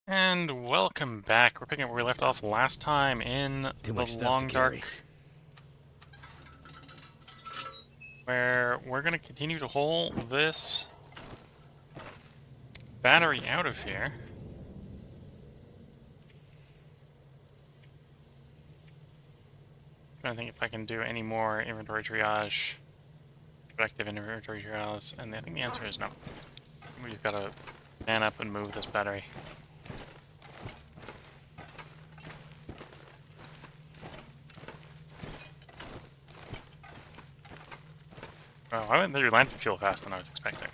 And welcome back. We're picking up where we left off last time in Too the much stuff to Long carry. Dark, where we're going to continue to haul this battery out of here. Trying to think if I can do any more inventory triage, productive inventory triage, and I think the answer is no. We just gotta man up and move this battery. Oh, I went through lantern fuel faster than I was expecting.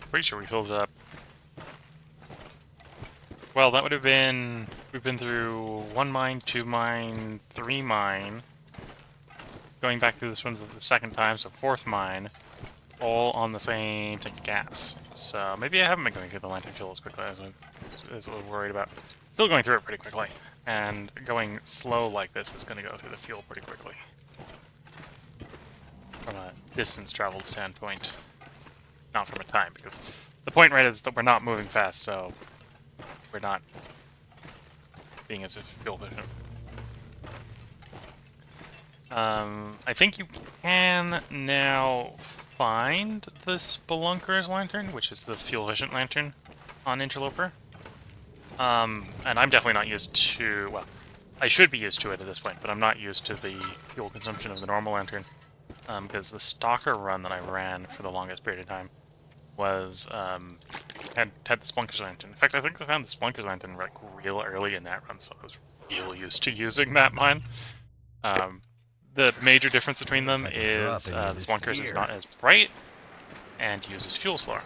Pretty sure we filled it up. Well, that would have been... We've been through 1 mine, 2 mine, 3 mine. Going back through this one for the second time, so 4th mine. All on the same tank of gas. So maybe I haven't been going through the lantern fuel as quickly as I was a little worried about. Still going through it pretty quickly. And going slow like this is going to go through the fuel pretty quickly. From a distance traveled standpoint. Not from a time, because the point right is that we're not moving fast, so we're not being as fuel efficient. I think you can now find the Spelunker's lantern, which is the fuel-efficient lantern on Interloper. And I'm definitely not used to... Well, I should be used to it at this point, but I'm not used to the fuel consumption of the normal lantern. Because the Stalker run that I ran for the longest period of time was... had the Spelunker's lantern. In fact, I think I found the Spelunker's lantern like real early in that run, so I was real used to using that mine. The major difference between them is the Spelunker's is not as bright and uses fuel slower.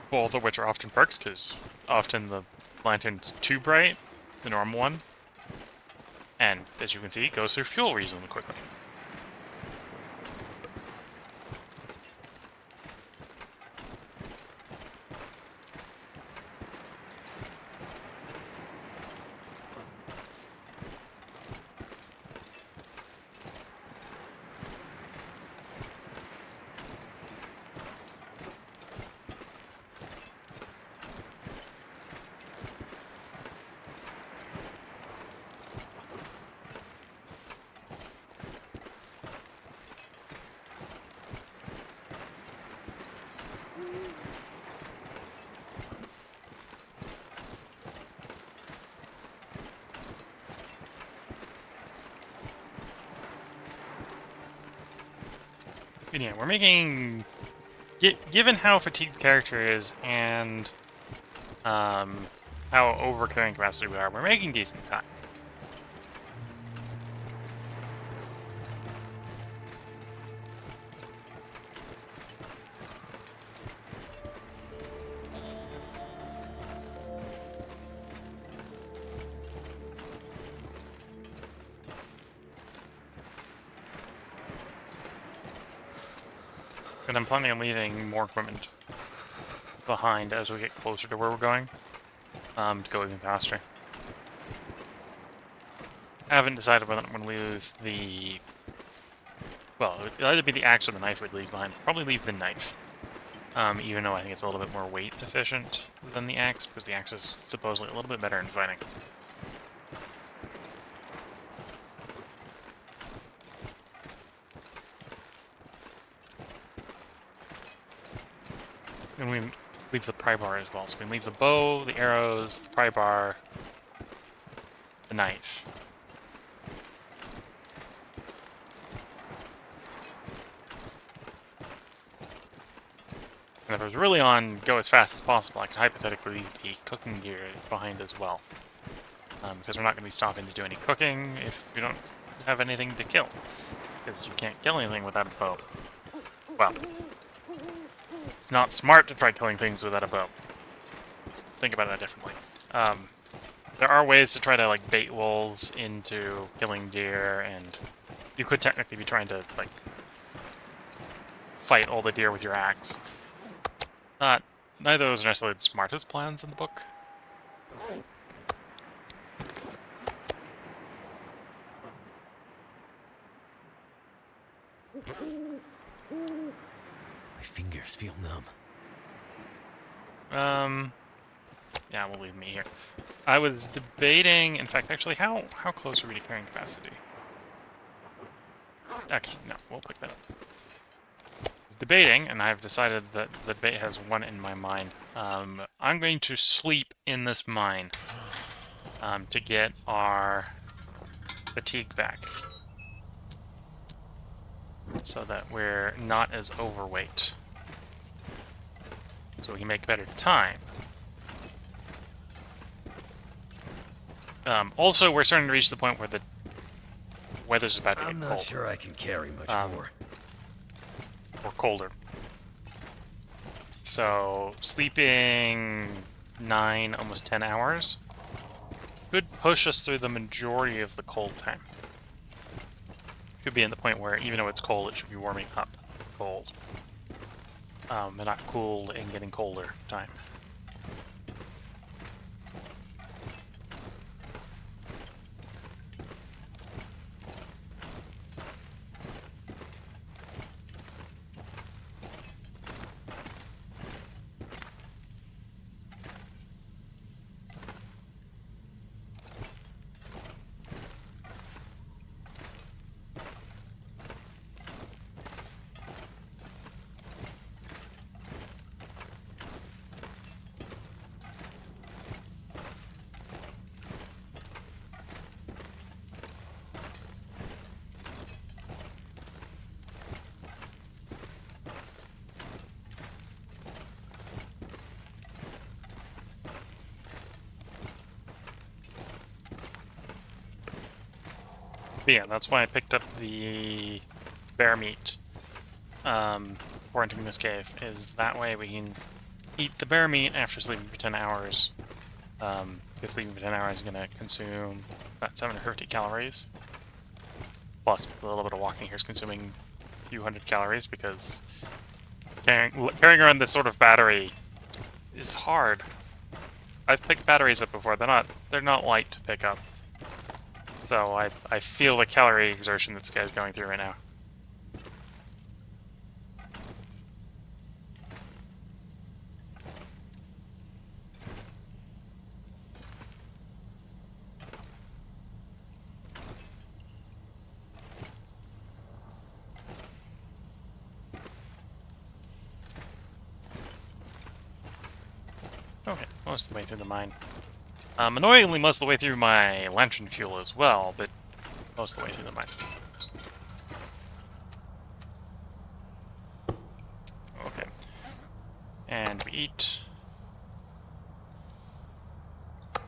Both of which are often perks, because often the lantern's too bright, the normal one, and as you can see, it goes through fuel reasonably quickly. But yeah, we're making... Given how fatigued the character is, and how over carrying capacity we are, we're making decent time. And I'm planning on leaving more equipment behind as we get closer to where we're going, to go even faster. I haven't decided whether I'm going to leave the... Well, it would either be the axe or the knife we'd leave behind. Probably leave the knife. Even though I think it's a little bit more weight efficient than the axe, because the axe is supposedly a little bit better in fighting. And we leave the pry bar as well. So we leave the bow, the arrows, the pry bar, the knife. And if I was really on go as fast as possible, I could hypothetically leave the cooking gear behind as well. Because we're not going to be stopping to do any cooking if we don't have anything to kill. Because you can't kill anything without a bow. Well, it's not smart to try killing things without a bow. Let's think about that differently. There are ways to try to like bait wolves into killing deer, and you could technically be trying to like fight all the deer with your axe. Neither of those are necessarily the smartest plans in the book. My fingers feel numb. Yeah, we'll leave me here. I was debating, in fact, actually, how close are we to carrying capacity? Actually, no, we'll pick that up. I was debating, and I've decided that the debate has won in my mind. I'm going to sleep in this mine to get our fatigue back, so that we're not as overweight, so we can make better time. Also, we're starting to reach the point where the weather's about to get cold. I'm not sure I can carry much more. Or colder. So, sleeping 9, almost 10 hours should push us through the majority of the cold time. Should be in the point where, even though it's cold, it should be warming up cold. And not cooled and getting colder time. But yeah, that's why I picked up the bear meat for entering this cave, is that way we can eat the bear meat after sleeping for 10 hours. Because sleeping for 10 hours is going to consume about 750 calories. Plus, a little bit of walking here is consuming a few hundred calories, because carrying around this sort of battery is hard. I've picked batteries up before, they're not light to pick up. So I feel the calorie exertion this guy's going through right now. Okay, most of the way through the mine. Annoyingly, most of the way through my lantern fuel as well, but most of the way through the mine. Okay. And we eat.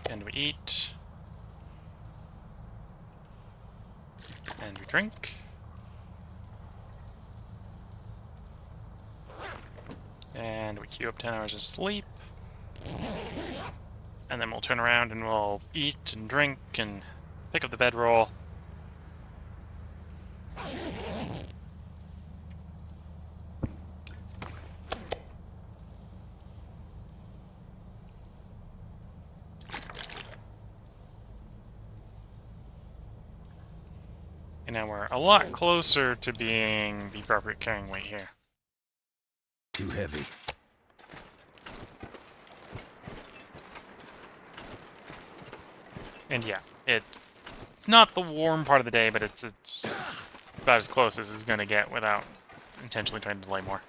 And we eat. And we drink. And we queue up 10 hours of sleep. And then we'll turn around and we'll eat and drink and pick up the bedroll. And now we're a lot closer to being the appropriate carrying weight here. Too heavy. And yeah, it's not the warm part of the day, but it's about as close as it's going to get without intentionally trying to delay more.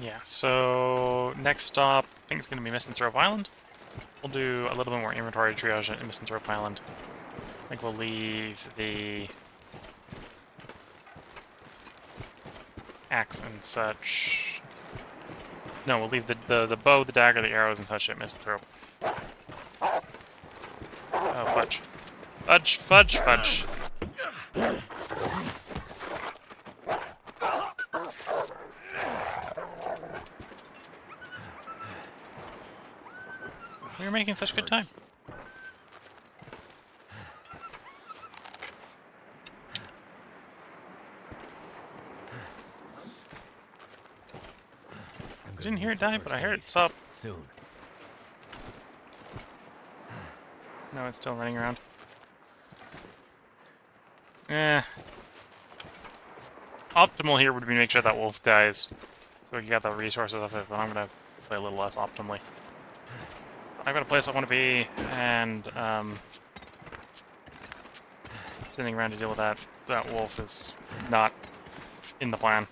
Yeah, so next stop, I think it's going to be Misanthrope Island. We'll do a little bit more inventory triage at Misanthrope Island. I think we'll leave the axe and such. No, we'll leave the bow, the dagger, the arrows, and such at Misanthrope. Oh, fudge. Fudge, fudge, fudge. We were making such good time. I didn't hear it die, but I heard it stop. Soon. No, it's still running around. Eh. Optimal here would be to make sure that wolf dies, so we can get the resources of it, but I'm gonna play a little less optimally. So I've got a place I want to be, and sitting around to deal with that wolf is not in the plan.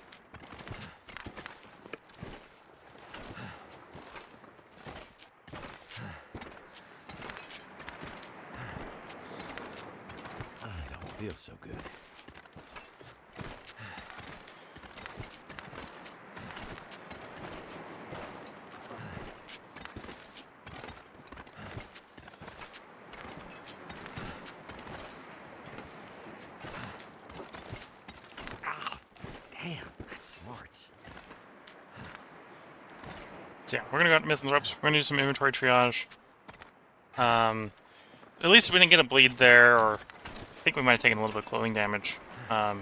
I don't feel so good. Damn, that's smarts. So yeah, we're gonna go out to Misanthropes. We're gonna do some inventory triage. At least we didn't get a bleed there, or I think we might have taken a little bit of clothing damage. To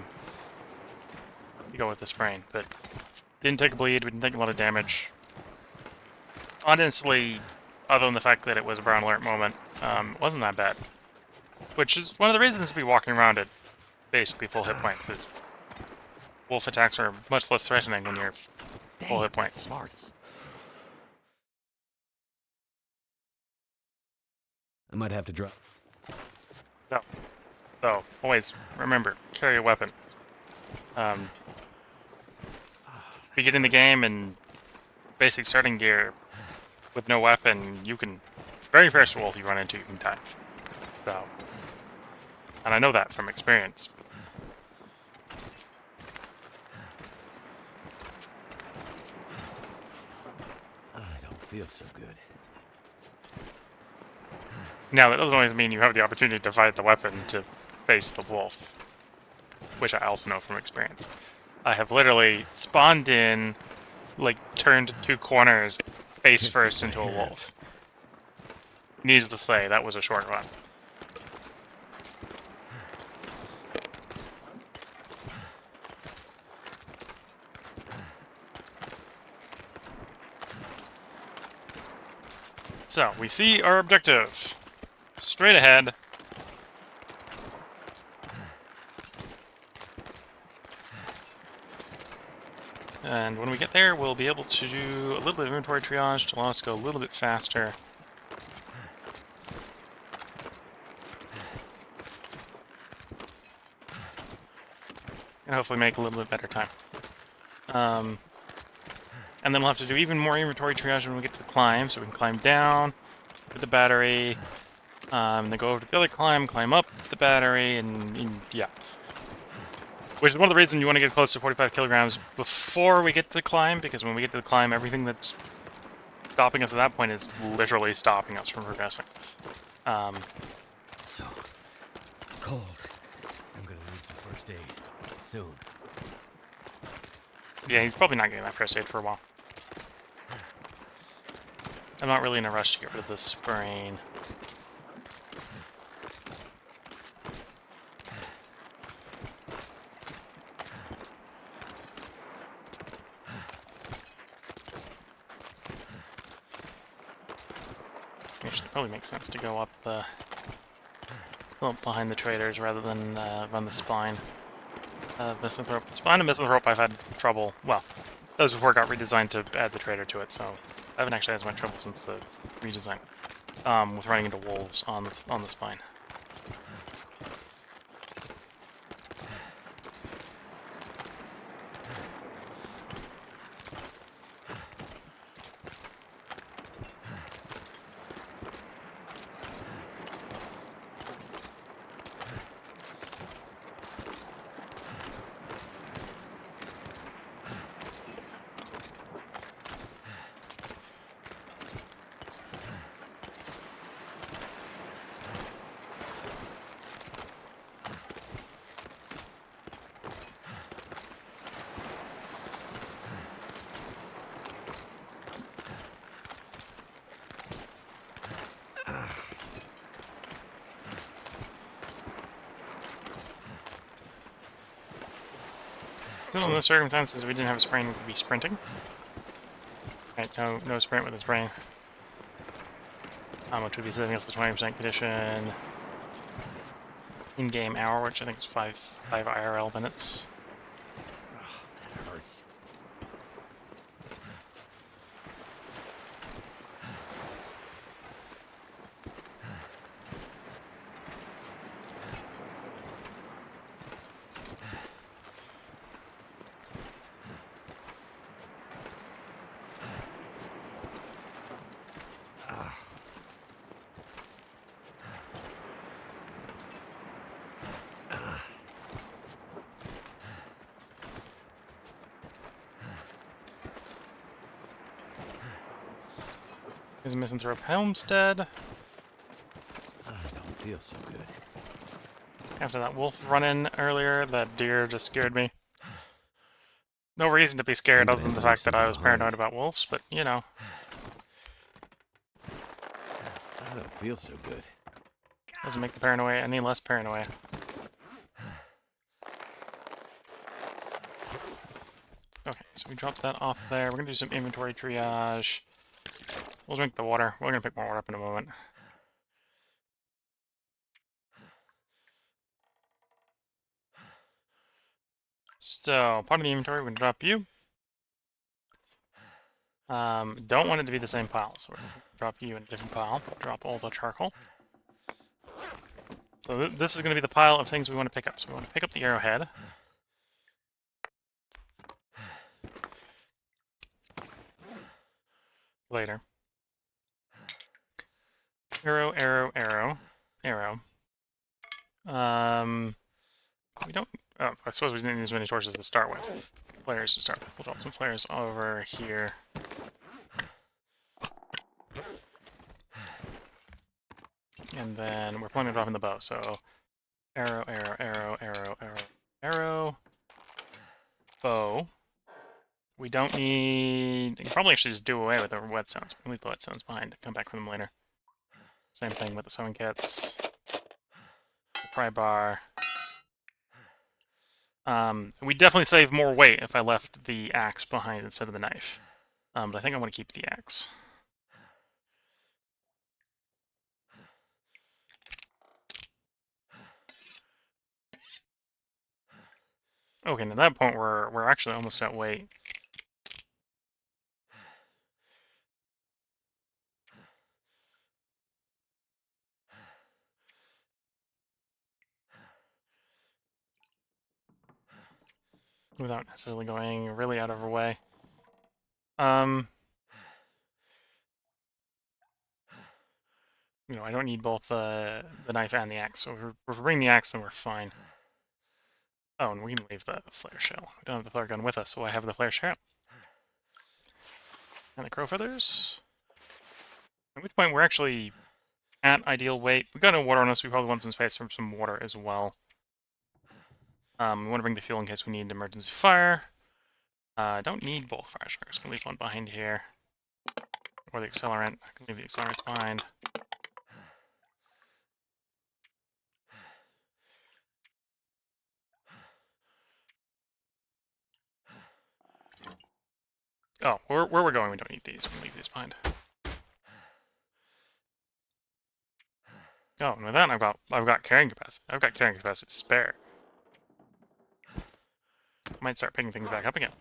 go with the sprain, but didn't take a bleed. We didn't take a lot of damage. Honestly, other than the fact that it was a brown alert moment, it wasn't that bad. Which is one of the reasons to be walking around at basically full hit points. Is wolf attacks are much less threatening when you're full hit points. Smarts. I might have to drop. So, always remember, carry a weapon. If you get in the game and basic starting gear with no weapon, you can, very first wolf you run into, you can die. So, and I know that from experience. I don't feel so good. Now, that doesn't always mean you have the opportunity to fight the weapon to face the wolf, which I also know from experience. I have literally spawned in, like, turned 2 corners, face first into a wolf. Needless to say, that was a short run. So, we see our objective. Straight ahead. And when we get there, we'll be able to do a little bit of inventory triage to allow us to go a little bit faster. And hopefully make a little bit better time. And then we'll have to do even more inventory triage when we get to the climb, so we can climb down with the battery, then go over to the other climb up the battery, and yeah. Which is one of the reasons you want to get close to 45 kilograms before we get to the climb, because when we get to the climb, everything that's stopping us at that point is literally stopping us from progressing. So cold. I'm gonna need some first aid soon. Yeah, he's probably not getting that first aid for a while. I'm not really in a rush to get rid of this sprain. Actually, it probably makes sense to go up the slope behind the traders rather than run the spine. Misanthrope. Spine and Misanthrope I've had trouble. Well, that was before it got redesigned to add the trader to it, so I haven't actually had as much trouble since the redesign with running into wolves on the spine. So in the circumstances, if we didn't have a sprain, we could be sprinting. Right, no sprint with a sprain. Which would be setting us the 20% condition. In-game hour, which I think is 5 IRL minutes. That hurts. Is Misanthrope Helmstead. I don't feel so good. After that wolf run-in earlier, that deer just scared me. No reason to be scared I'm other gonna than have the to leave fact that I something was behind. paranoid about wolves, but, you know. I don't feel so good. Doesn't make the paranoia any less paranoia. Okay, so we dropped that off there. We're gonna do some inventory triage. We'll drink the water. We're gonna pick more water up in a moment. So, part of the inventory, we're gonna drop you. Don't want it to be the same pile, so we're gonna drop you in a different pile. Drop all the charcoal. So this is gonna be the pile of things we want to pick up. So we want to pick up the arrowhead. Later. Arrow, arrow, arrow, arrow. We don't... Oh, I suppose we didn't need as many torches to start with. Flares to start with. We'll drop some flares over here. And then we're planning on dropping the bow, so... Arrow, arrow, arrow, arrow, arrow, arrow. Bow. We don't need... You can probably actually just do away with the whetstones. We can leave the whetstones behind. Come back for them later. Same thing with the sewing kits. The pry bar. We definitely save more weight if I left the axe behind instead of the knife. But I think I want to keep the axe. Okay, and at that point we're actually almost at weight. Without necessarily going really out of our way. You know, I don't need both the knife and the axe, so if we bring the axe, then we're fine. Oh, and we can leave the flare shell. We don't have the flare gun with us, so I have the flare shell. And the crow feathers. At which point we're actually at ideal weight. We've got no water on us, we probably want some space for some water as well. We want to bring the fuel in case we need emergency fire. Don't need both fire sharks. Can leave one behind here. Or the accelerant. I can leave the accelerants behind. Oh, where we're going, we don't need these. We can leave these behind. Oh, and with that, I've got carrying capacity. I've got carrying capacity to spare. Might start picking things back up again.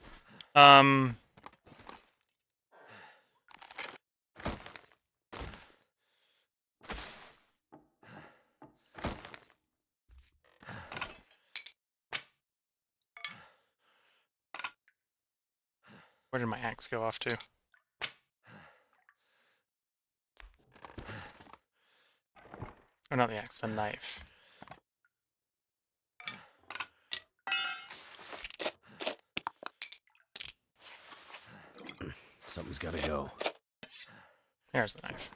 Where did my axe go off to? Or not the axe, the knife. Something's gotta go. There's the knife.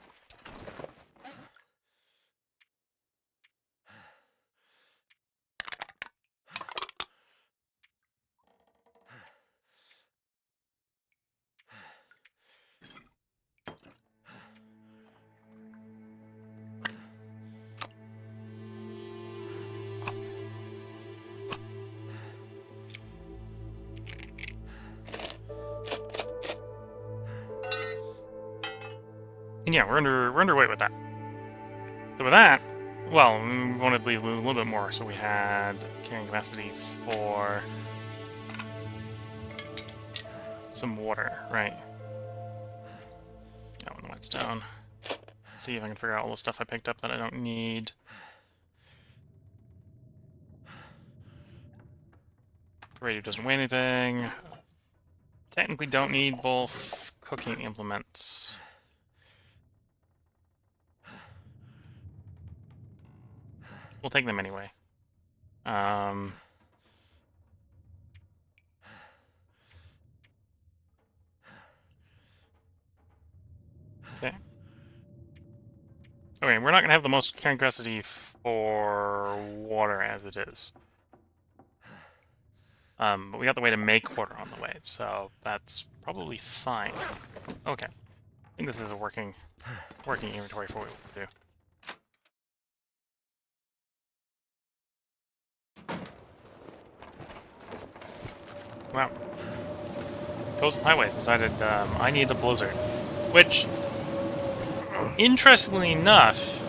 Yeah, we're underweight with that. So with that, well, we wanted to leave a little bit more, so we had carrying capacity for some water, right? Oh, and the whetstone. Let's see if I can figure out all the stuff I picked up that I don't need. The radio doesn't weigh anything. Technically don't need both cooking implements. We'll take them anyway. Okay. Okay, we're not going to have the most carrying capacity for water as it is. But we got the way to make water on the way, so that's probably fine. Okay. I think this is a working inventory for what we do. Wow. Coastal Highways decided I need a blizzard. Which, interestingly enough,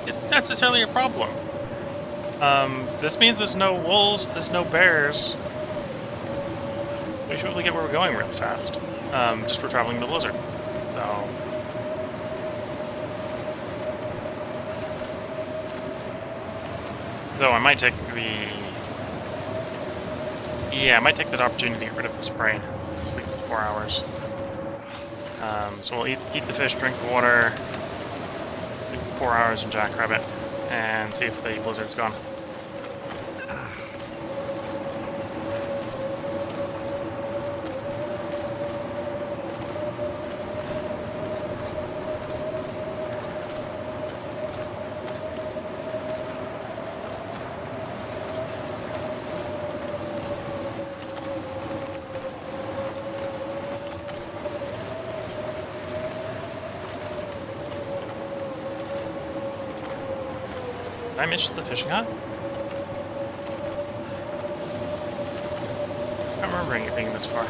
isn't necessarily a problem. This means there's no wolves, there's no bears. So we should really get where we're going real fast. Just for traveling the blizzard. So... Though I might take the... Yeah, I might take that opportunity to get rid of the spray. Let's just sleep for 4 hours. So we'll eat the fish, drink the water, sleep for 4 hours and jackrabbit, and see if the blizzard's gone. Did I miss the fishing hut? I don't remember it being this far.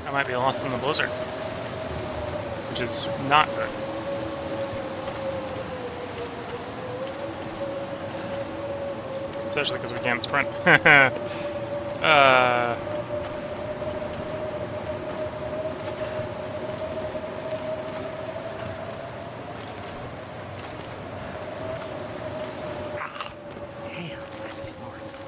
I might be lost in the blizzard, which is not good. Especially because we can't sprint. Damn, that smarts.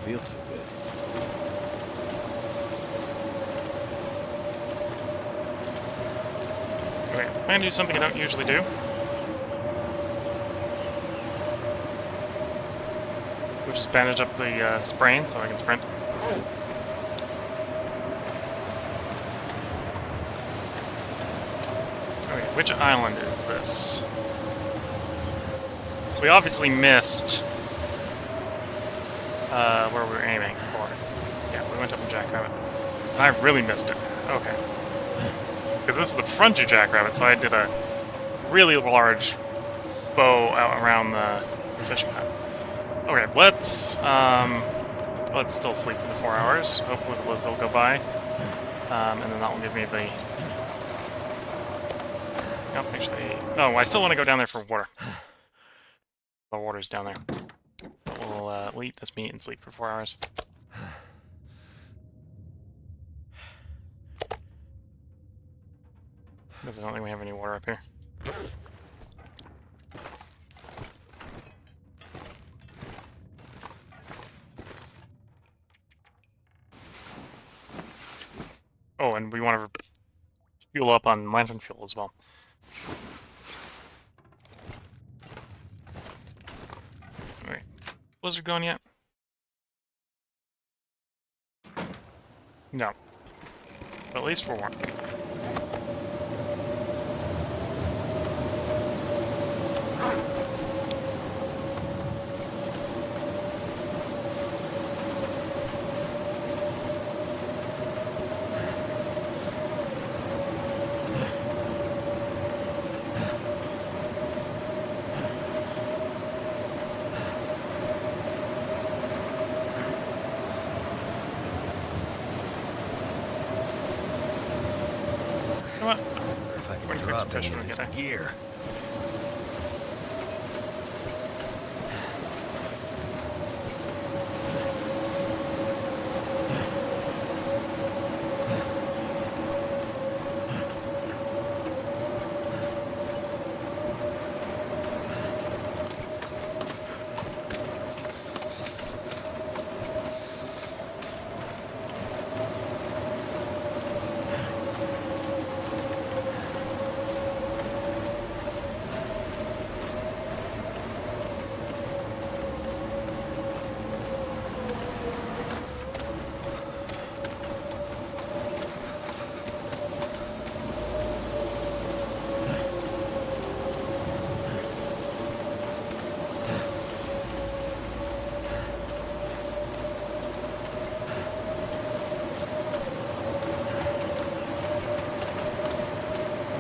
Feels so good. Okay, I'm gonna do something I don't usually do. Which is bandage up the sprain so I can sprint. Okay, which island is this? We obviously missed where we were aiming for. Yeah, we went up in Jackrabbit. And I really missed it. Okay. Because this is the frontier Jackrabbit, so I did a really large bow out around the fishing hut. Okay, let's still sleep for the 4 hours. Hopefully the blizzard will go by. And then that will give me the... Oh, actually... Oh, I still want to go down there for water. The water's down there. We'll eat this meat and sleep for 4 hours. Because I don't think we have any water up here. Oh, and we want to fuel up on lantern fuel as well. blizzard going yet? No. But at least we're warm. Come on. If I We're can gonna drop some fish any when of we this get there. gear.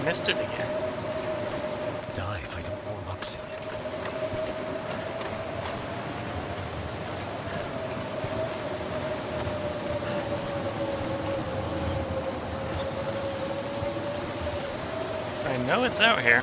Missed it again. Die if I don't warm up soon. I know it's out here.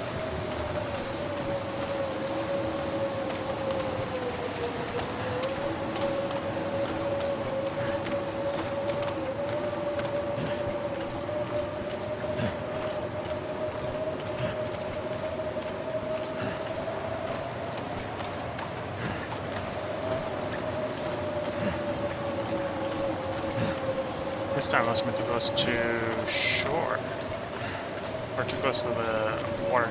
This time I was meant to go to shore. Or too close to the water.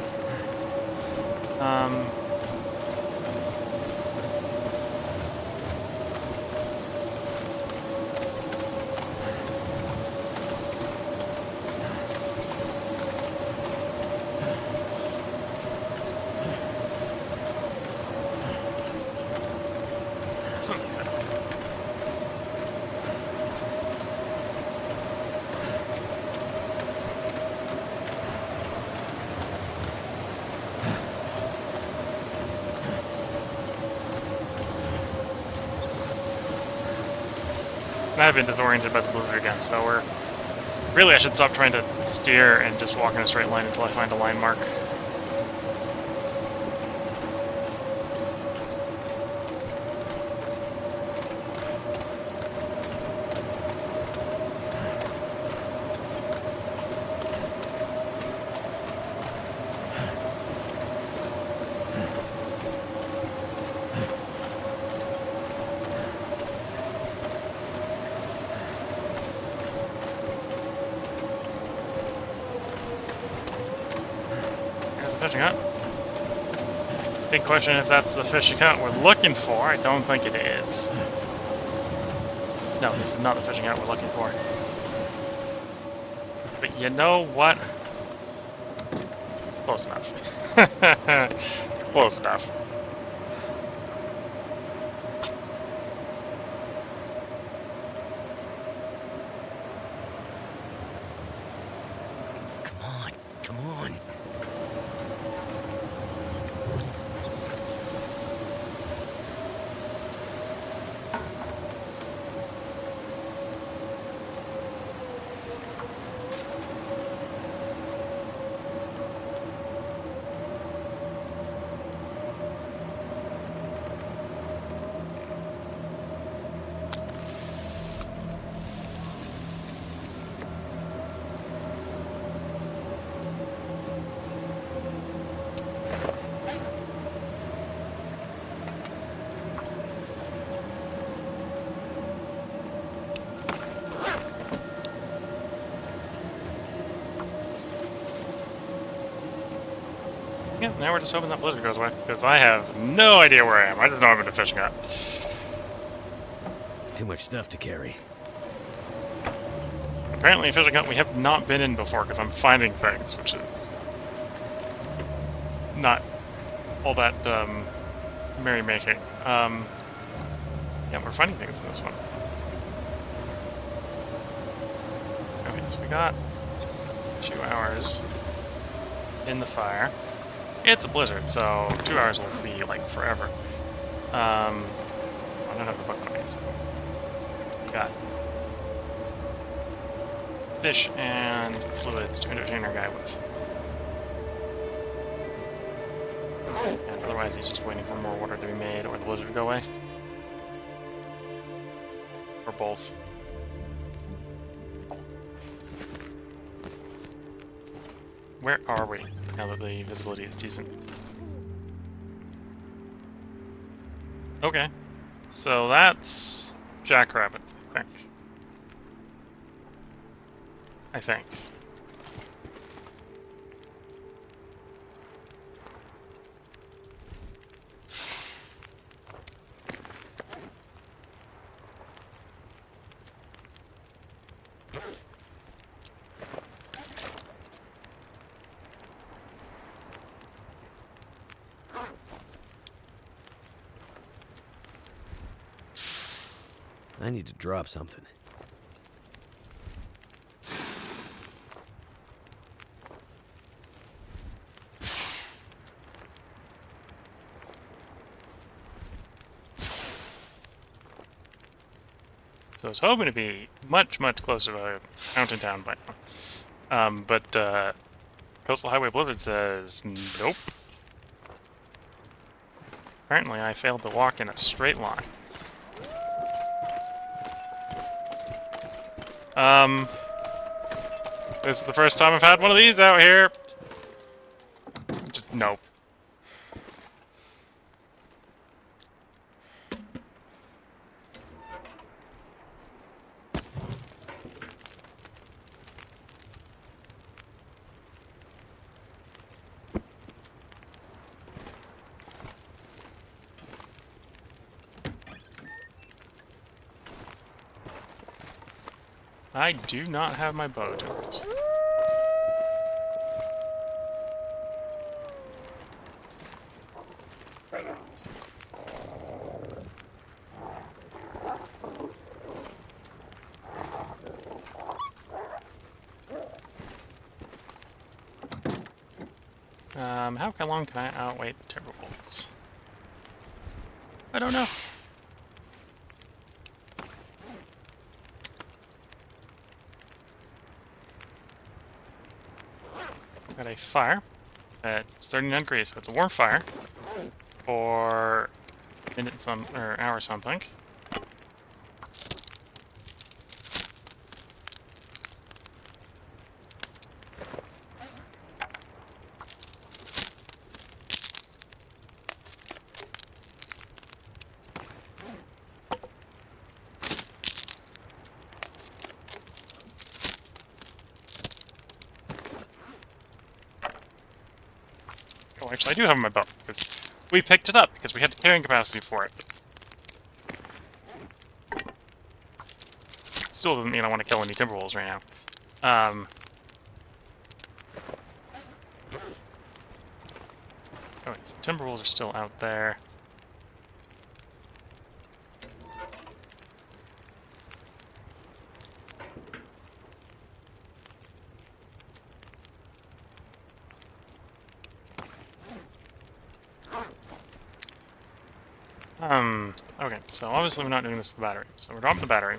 This one's okay. I've been disoriented by the blizzard again, so we're... Really, I should stop trying to steer and just walk in a straight line until I find a line mark. Fishing hut. Big question if that's the fishing hut we're looking for. I don't think it is. No, this is not the fishing hut we're looking for. But you know what? It's close enough. It's close enough. Come on, come on. Yeah, now we're just hoping that blizzard goes away, because I have no idea where I am. I just know I'm in a fishing hut. Too much stuff to carry. Apparently a fishing hut we have not been in before, because I'm finding things, which is not all that, merrymaking. Yeah, we're finding things in this one. Okay, so we got 2 hours in the fire. It's a blizzard, so 2 hours will be, like, forever. I don't have the book on me, so... We got fish and fluids to entertain our guy with. And otherwise he's just waiting for more water to be made or the blizzard to go away. Or both. Where are we, now that the visibility is decent? Okay. So that's jackrabbits, I think. I think. I need to drop something. So I was hoping to be much, much closer to Mountain Town by now. But Coastal Highway Blizzard says nope. Apparently I failed to walk in a straight line. This is the first time I've had one of these out here. Just nope. I do not have my bow tools. How long can I outwait the Timberwolves? I don't know. Got a fire at 39 degrees, so it's a warm fire for a minute or hour something. Oh, actually, I do have my bow, because we picked it up, because we had the carrying capacity for it. Still doesn't mean I want to kill any Timberwolves right now. Oh, so the Timberwolves are still out there. Okay, so obviously we're not doing this with the battery, so we're dropping the battery.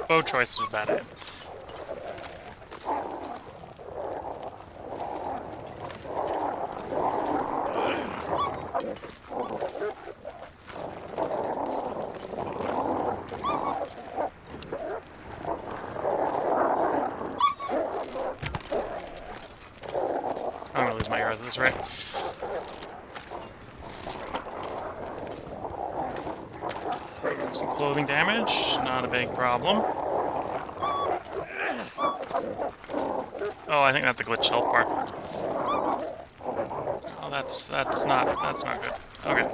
bow choice was bad. I'm gonna lose my arrows at this rate. Some clothing damage, not a big problem. Oh, I think that's a glitched health bar. Oh, that's not good. Okay.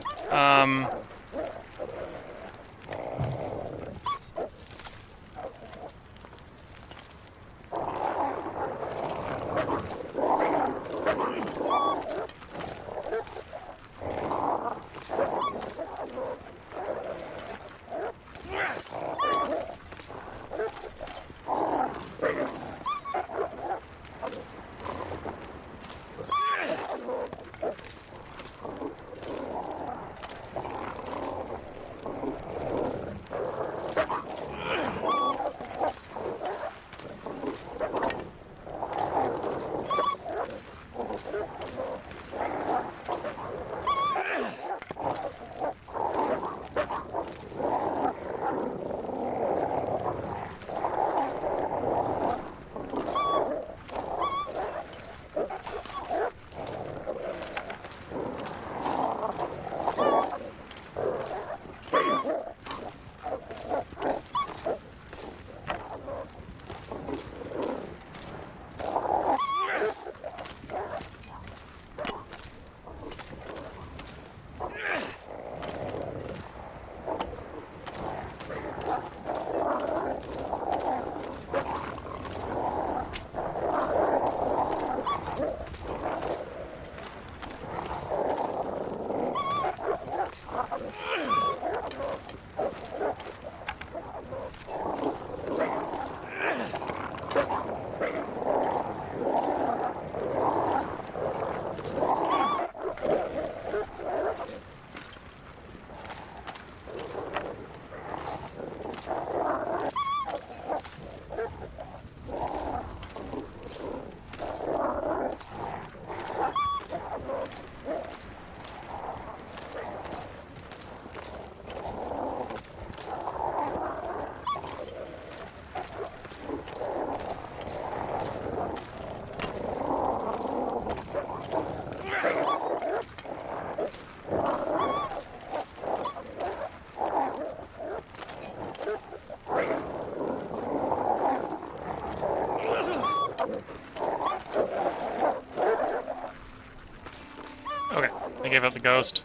Okay, I gave out the ghost.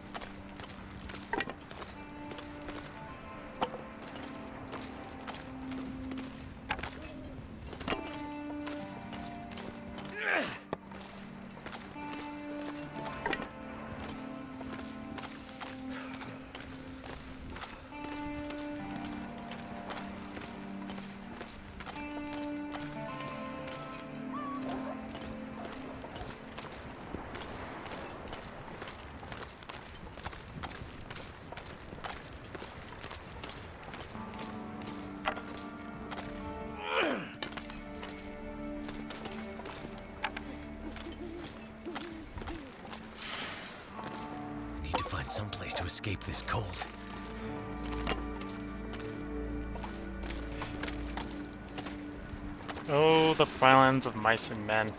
Need to find some place to escape this cold. Oh, the violence of mice and men.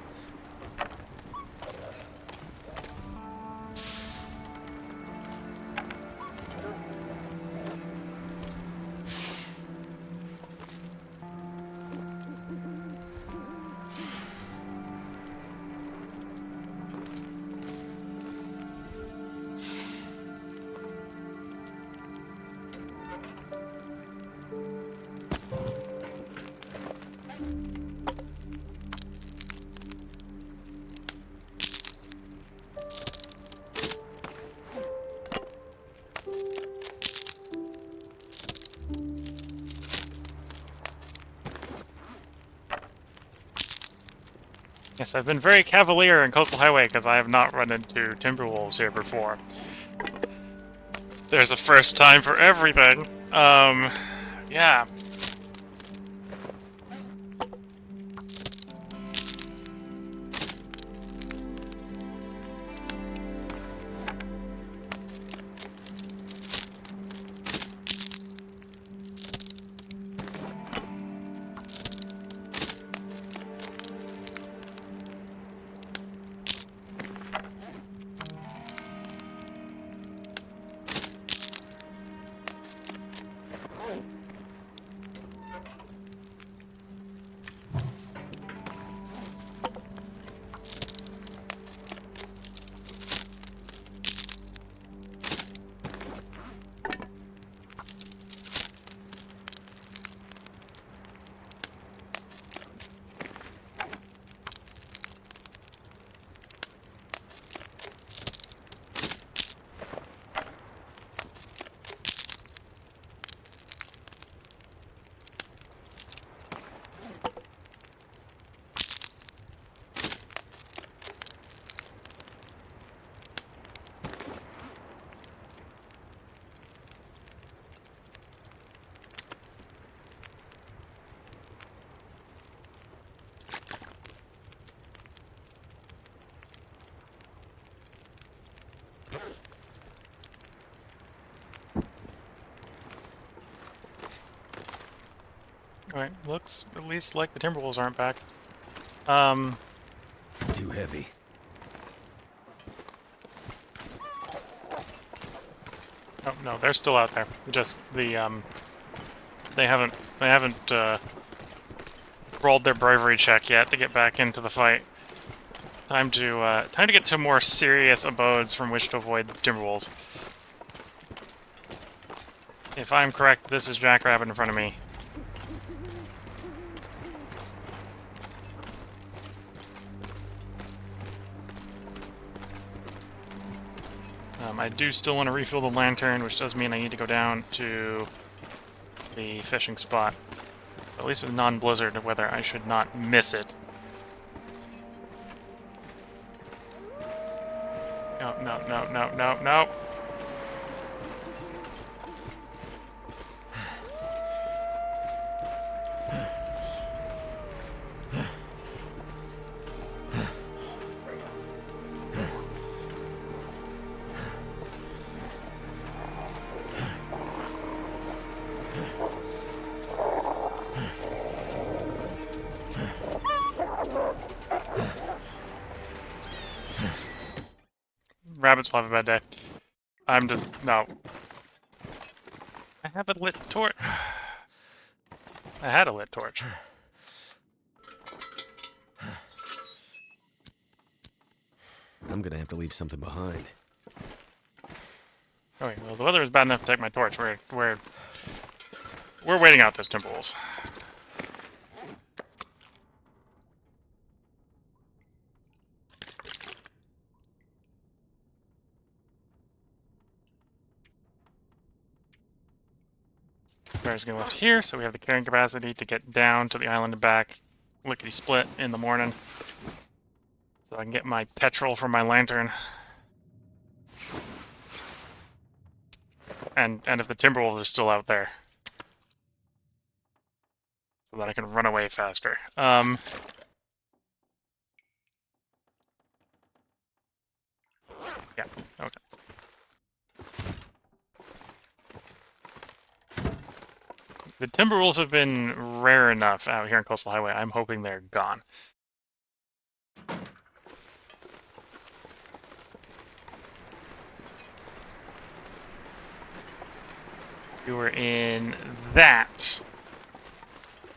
Yes, I've been very cavalier in Coastal Highway because I have not run into Timberwolves here before. There's a first time for everything. Yeah. Alright, looks at least like the Timberwolves aren't back. Too heavy. Oh, no, they're still out there. Just the, they haven't rolled their bravery check yet to get back into the fight. Time to get to more serious abodes from which to avoid the Timberwolves. If I'm correct, this is Jackrabbit in front of me. I do still want to refill the lantern, which does mean I need to go down to the fishing spot. At least with non-blizzard weather, I should not miss it. No, no, no, no, no, no! Rabbits will have a bad day. I'm just... no. I have a lit torch. I had a lit torch. I'm gonna have to leave something behind. Okay, well, the weather is bad enough to take my torch. We're waiting out this Timberwolves. Bear's gonna lift here, so we have the carrying capacity to get down to the island and back lickety-split in the morning. So I can get my petrol from my lantern. And if the Timberwolves are still out there. So that I can run away faster. Yeah, okay. The Timberwolves have been rare enough out here in Coastal Highway. I'm hoping they're gone. We were in that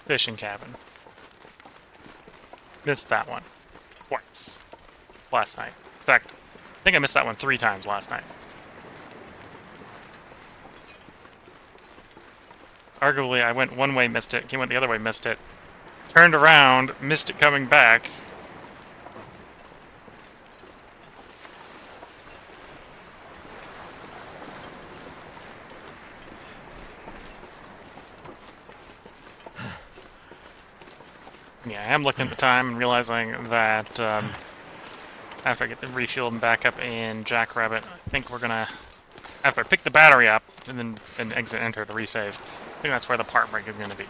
fishing cabin. Missed that one twice last night. In fact, I think I missed that one 3 times last night. Arguably, I went one way, missed it, went the other way, missed it, turned around, missed it coming back. Yeah, I am looking at the time and realizing that after I get the refueled and back up in Jackrabbit, I think we're gonna, after I pick the battery up and then exit enter to resave, I think that's where the part break is going to be.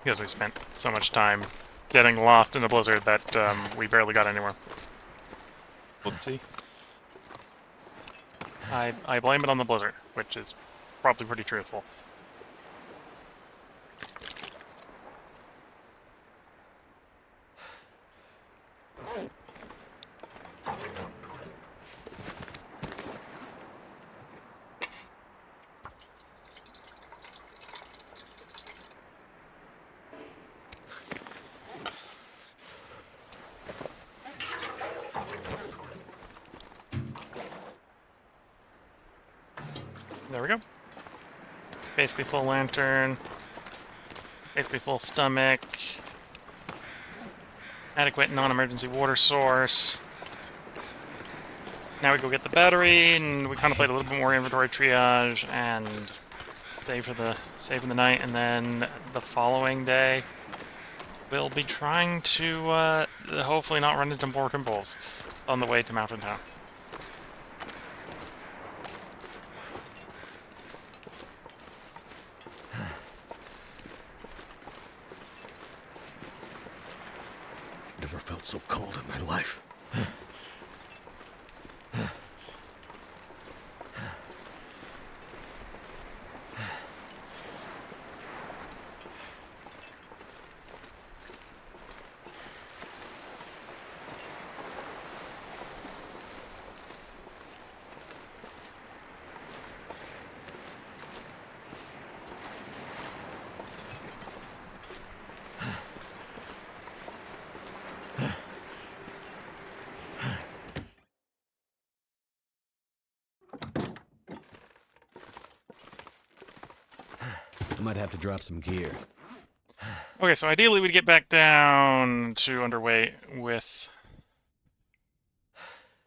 Because we spent so much time getting lost in a blizzard that we barely got anywhere. Whoopsie. I blame it on the blizzard, which is probably pretty truthful. There we go. Basically full lantern. Basically full stomach. Adequate non-emergency water source. Now we go get the battery, and we contemplate a little bit more inventory triage, and save for the night, and then the following day we'll be trying to hopefully not run into more Timberwolves on the way to Mountain Town. Never felt so cold in my life. Might have to drop some gear. Okay, so ideally we'd get back down to underweight with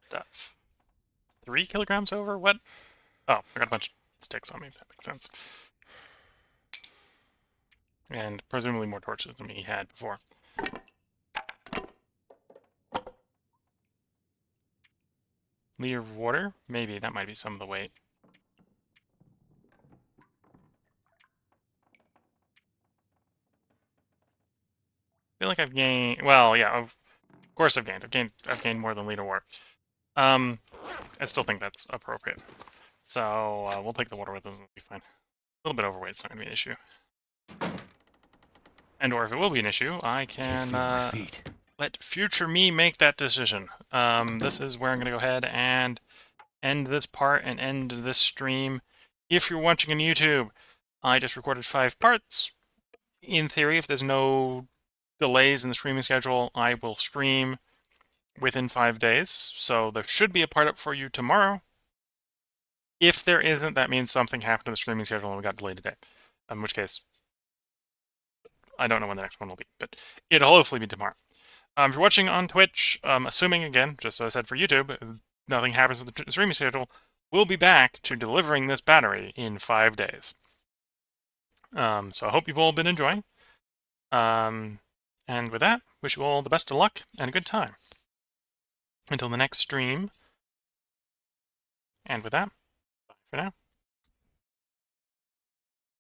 stuff. 3 kilograms over? What? Oh, I got a bunch of sticks on me. That makes sense. And presumably more torches than we had before. Liter of water? Maybe. That might be some of the weight. I feel like I've gained... Well, yeah, of course I've gained. I've gained more than liter of water. I still think that's appropriate. So we'll take the water with us and we'll be fine. A little bit overweight, it's not going to be an issue. And or if it will be an issue, I can let future me make that decision. This is where I'm going to go ahead and end this part and end this stream. If you're watching on YouTube, I just recorded 5 parts. In theory, if there's no delays in the streaming schedule, I will stream within 5 days. So there should be a part up for you tomorrow. If there isn't, that means something happened to the streaming schedule and we got delayed today. In which case, I don't know when the next one will be, but it'll hopefully be tomorrow. If you're watching on Twitch, assuming, again, just as I said for YouTube, nothing happens with the streaming schedule, we'll be back to delivering this battery in 5 days. So I hope you've all been enjoying. And with that, wish you all the best of luck and a good time. Until the next stream. And with that, bye for now.